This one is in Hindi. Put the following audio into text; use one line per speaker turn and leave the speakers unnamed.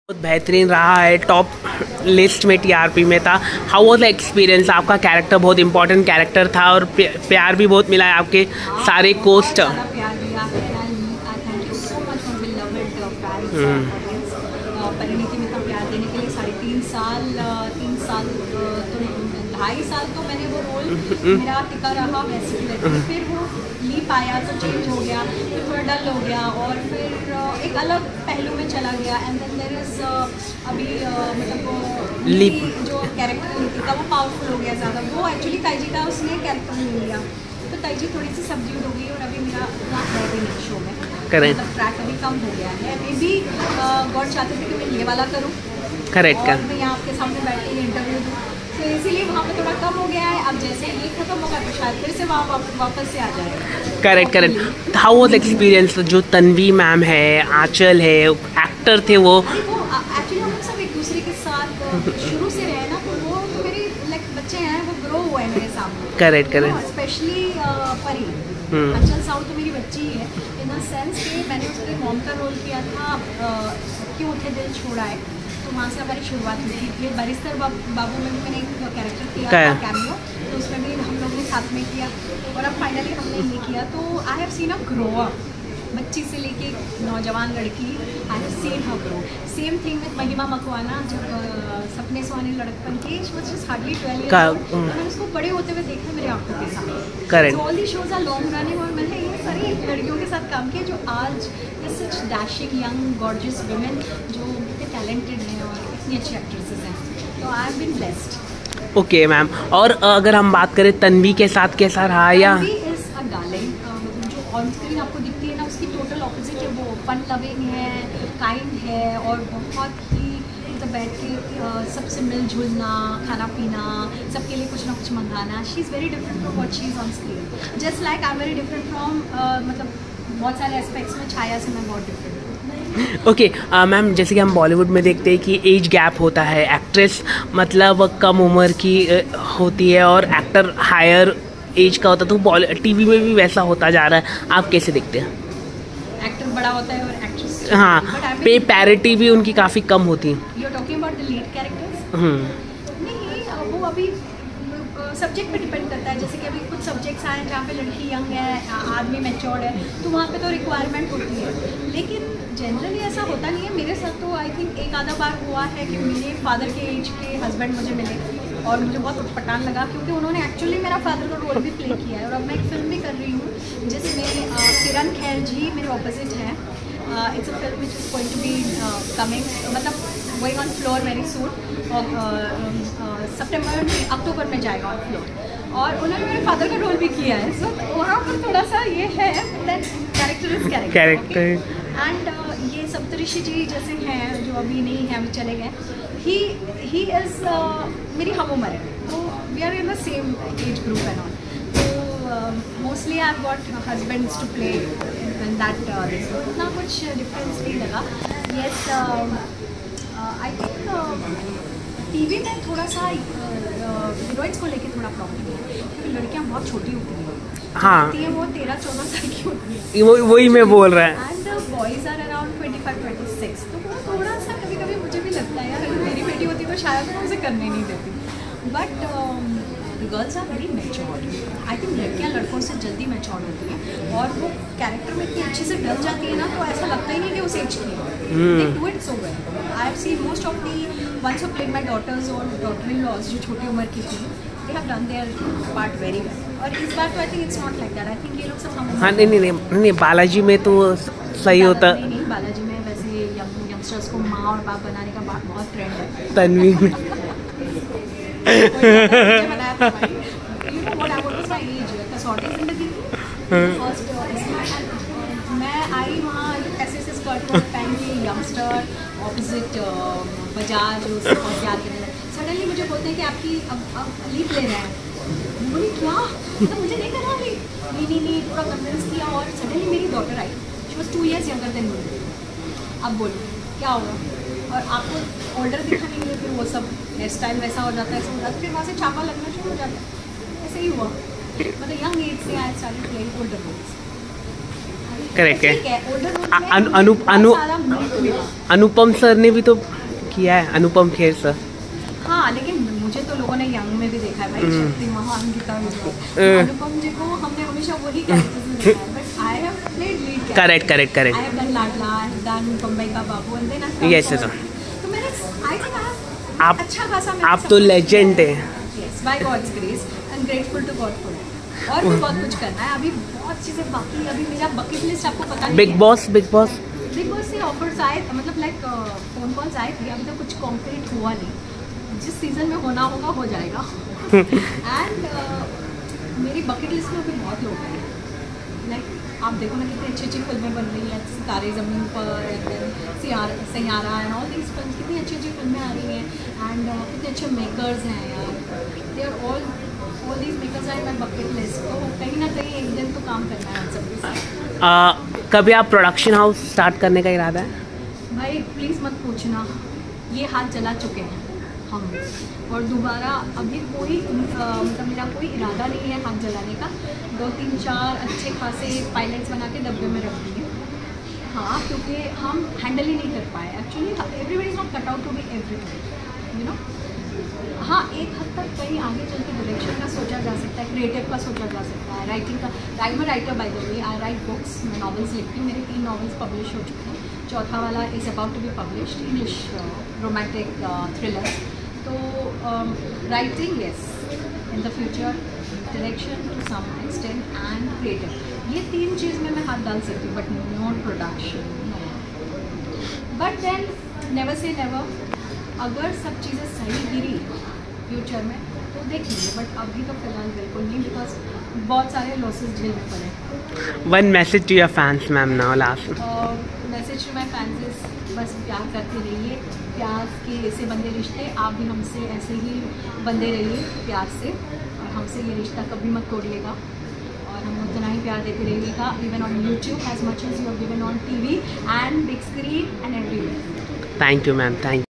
बहुत बेहतरीन रहा है, टॉप लिस्ट में टीआरपी में था। How was the experience? आपका कैरेक्टर बहुत इंपॉर्टेंट कैरेक्टर था और प्यार भी बहुत मिला है आपके सारे कोस्ट।
परिणीति में इतना प्यार देने के लिए 3.5 साल तो 2.5 साल तो मैंने वो रोल मेरा टिका रहा वैसे ही। फिर वो लीप आया तो चेंज हो गया, फिर थोड़ा डल हो गया और फिर एक अलग पहलू में चला गया। एंड देन देयर इज अभी मतलब लीप जो कैरेक्टर नीति का वो पावरफुल हो गया ज़्यादा। वो एक्चुअली ताईजी का उसने कैरेक्टर ले लिया, तो ताईजी थोड़ी सी सब्ड्यूड हो गई और अभी मेरा इतना है भी नहीं शो में। मतलब ट्रैक अभी कम हो गया है। मे बी गॉड चाहते थे कि मैं ये वाला करूँ,
करेक्ट
और मैं यहाँ आपके सामने बैठ के इंटरव्यू दूँ, तो इसीलिए वहाँ पे थोड़ा कम हो गया है। अब जैसे ये खत्म होगा तो शायद फिर से वहाँ वापस से आ जाएगा।
करेक्ट। How was experience? जो तन्वी मैम है, आंचल है, एक्टर थे वो
एक्चुअली हम सब एक दूसरे के साथ शुरू से रहे ना, तो वो तो मेरे लाइक बच्चे हैं, वो ग्रो हुए हैं मेरे सामने।
करेक्ट।
स्पेशली परी आंचल साहू तो मेरी बच्ची ही है, इन द सेंस कि मैंने उसके मॉम का रोल किया था क्यों थे दिल छोड़ा है, तो वहाँ से हमारी शुरुआत हुई थी। फिर बैरिस्टर बाबू में भी मैंने एक कैरेक्टर किया था कैमियो, तो उसमें भी हम लोग ने साथ में किया और अब फाइनली हमने ये किया। तो I have seen a grow up, बच्ची से लेके नौजवान लड़की, I have seen her grow. Same thing with Mahima Makwana, जब सपने सुहाने लड़कपन की age was just hardly 12 years old, मैंने उसको बड़े होते हुए देखा मेरे आंखों के सामने। Correct. All the shows are long running और मैंने ये सारी लड़कियों के साथ काम किया जो आज ये सच डैशिंग यंग गॉर्जियस वुमेन जो इतने टैलेंटेड हैं और इतनी अच्छी एक्ट्रेसेस हैं, तो I have been blessed.
Okay ma'am, और अगर हम बात करें तन्वी के साथ कैसा रहा? या
तन्वी इज अ डार्लिंग, जो ऑन स्क्रीन आपको दिखती है ना उसकी टोटल ऑपोजिट है। वो फन लविंग है, काइंड है और बहुत ही मतलब बैठ के सबसे मिलजुलना, खाना पीना, सबके लिए कुछ ना कुछ मंगाना। She is very different from what she is on screen, just like I am very different from मतलब बहुत सारे एस्पेक्ट्स में छाया से मैं बहुत डिफरेंट हूँ।
ओके मैम, जैसे कि हम बॉलीवुड में देखते हैं कि एज गैप होता है, एक्ट्रेस मतलब कम उम्र की होती है और एक्टर हायर एज का होता है, तो टीवी में भी वैसा होता जा रहा है, आप कैसे देखते हैं?
एक्टर बड़ा होता है और एक्ट्रेस
हाँ, पे पैरिटी भी उनकी काफ़ी कम होती है।
You are talking about the lead characters? नहीं, वो अभी सब्जेक्ट पे डिपेंड करता है। जैसे कि अभी कुछ सब्जेक्ट्स आए हैं जहाँ पे लड़की यंग है, आदमी मैच्योर्ड है, तो वहाँ पे तो रिक्वायरमेंट होती है, लेकिन जनरली ऐसा होता नहीं है। मेरे साथ तो आई थिंक एक आधा बार हुआ है कि मेरे फादर के एज के हस्बैंड मुझे मिले और मुझे बहुत पठान लगा, क्योंकि उन्होंने एक्चुअली मेरा फादर का रोल भी प्ले किया है। और अब मैं एक फिल्म भी कर रही हूँ जिसमें किरण खेर जी मेरे ऑपोजिट हैं। It's a film which is going to be coming, मतलब going on floor very soon, और अक्टूबर में जाएगा ऑन फ्लोर, और उन्होंने मेरे फादर का रोल भी किया है। सो वहाँ पर थोड़ा सा ये है, कैरेक्टर इज कैरेक्टर। एंड ये सप्तऋषि जी जैसे हैं जो अभी नहीं हैं, अभी चले गए, ही इज़ मेरी हम उम्र है, तो we are in the same age group and all. तो mostly I have got husbands to play in that, उतना कुछ डिफरेंस नहीं लगा। येस, आई थिंक टीवी में थोड़ा सा हीरोइंस को लेके थोड़ा प्रॉब्लम है, क्योंकि लड़कियां बहुत छोटी होती हैं।
हाँ,
वो 13-14 साल की होती है,
वही मैं बोल रहा है।
एंड बॉयज़ आर अराउंड 25-26, तो वो थोड़ा सा कभी कभी मुझे भी लगता है यार, अगर मेरी बेटी होती तो शायद मैं उसे करने नहीं देती। But girls are very matured. I think लड़कियाँ लड़कों से जल्दी मैच्योर होती हैं और वो कैरेक्टर में इतनी अच्छे से ढल जाती है ना, तो ऐसा लगता ही नहीं कि उस एज की है। They do it so well. I have seen most of the ones who played my daughters और डॉटर इन लॉज जो छोटी उम्र की थी, they have done their part very well. और इस बार तो I think it's not like that. I think ये लोग सब हम
हाँ, नहीं, बालाजी में तो सही होता।
नहीं, बालाजी में वैसे यंगस्टर्स को माँ और बाप बनाने का बहुत ट्रेंड है।
तन्वी में
मैं आई वहाँ ऐसे स्कर्ट पहन के यंगस्टर ऑपोजिट बजाज और याद करने, सडनली मुझे बोलते हैं कि आपकी अब लीव ले रहे हैं। बोली क्या, तो मुझे नहीं करना लीव। नहीं, पूरा कन्विंस किया और सडनली मेरी daughter I, she was 2 years younger than me. अब बोलो क्या होगा, और आपको ऑर्डर दिखा नहीं है, फिर वो सब हेयर स्टाइल वैसा हो जाता है, ऐसा हो जाता है, फिर वहाँ से छापा लगना शुरू हो जाता है। ऐसे ही हुआ, मतलब यंग एज से I started playing older roles.
Correct है।
ठीक है, older roles में
अनुपम सर ने भी तो किया है, अनुपम खेर सर।
हाँ, लेकिन मुझे तो लोगों ने यंग में भी देखा है भाई, शक्ति महान गीता विजय, अनुपम जी को हमने हमेशा वही कैरेक्टर्स में देखा है, but I have played lead.
Correct.
I have done Ladla, I have done Bombay ka Babu, and then I
Yes, yes,
तो मैंने आई थिंक
आप
अच्छा खासा
आप तो लेजेंड है।
Yes, by God's grace and grateful to God for it. और भी बहुत कुछ करना है, अभी बहुत चीज़ें बाकी, अभी मेरा बकेट लिस्ट आपको पता नहीं
बिग
है।
बॉस
से ऑफर्स आए, मतलब लाइक फोन कॉल्स आए थे, अभी तो कुछ कॉन्क्रीट हुआ नहीं, जिस सीज़न में होना होगा हो जाएगा। एंड मेरी बकेट लिस्ट में अभी बहुत लोग हैं, लाइक आप देखो ना कितनी अच्छी फिल्में बन रही हैं, सितारे ज़मीन पर, Saiyaara and all these film, कितनी अच्छी फिल्में आ रही हैं, एंड कितने अच्छे मेकर्स हैं यार, they are all these makers are my bucket list. तो कहीं ना कहीं एक दिन तो काम करना है सबके साथ।
कभी आप प्रोडक्शन हाउस स्टार्ट करने का इरादा है?
भाई प्लीज़ मत पूछना, ये हाथ जला चुके हैं हम, और दोबारा अभी कोई मतलब मेरा कोई इरादा नहीं है हाथ जलाने का। 2-3-4 अच्छे खासे पायलट्स बना के डब्बे में रख दिए। हाँ, क्योंकि हम हैंडल ही नहीं कर पाए actually. Everybody is not cut out to be everything, you know. हाँ, एक हद तक कहीं आगे चल के डायरेक्शन का सोचा जा सकता है, क्रिएटिव का सोचा जा सकता है, राइटिंग का। I am a writer by the way, I right books, मैं नॉवेल्स लिखती हूँ, मेरे 3 नॉवेल्स पब्लिश हो चुके हैं, चौथा वाला is about to be published, English romantic thriller. तो writing yes, in the future, direction to some extent and creative, ये 3 चीज़ में मैं हाथ डाल सकती हूँ, but not production. But then never say never, अगर सब चीज़ें सही गिरी फ्यूचर में तो देखेंगे, बट अभी तो फिलहाल बिल्कुल नहीं, बिकॉज बहुत सारे लॉसेस झेलने पड़े।
One message to your fans ma'am now last.
Message to my fans is बस प्यार करते रहिए, प्यार के ऐसे बंदे रिश्ते, आप भी हमसे ऐसे ही बंदे रहिए प्यार से, और हमसे ये रिश्ता कभी मत तोड़िएगा, और हम उतना ही प्यार देते रहिएगा, even on YouTube as much as you are given on TV and big screen and everywhere.
Thank you ma'am, thank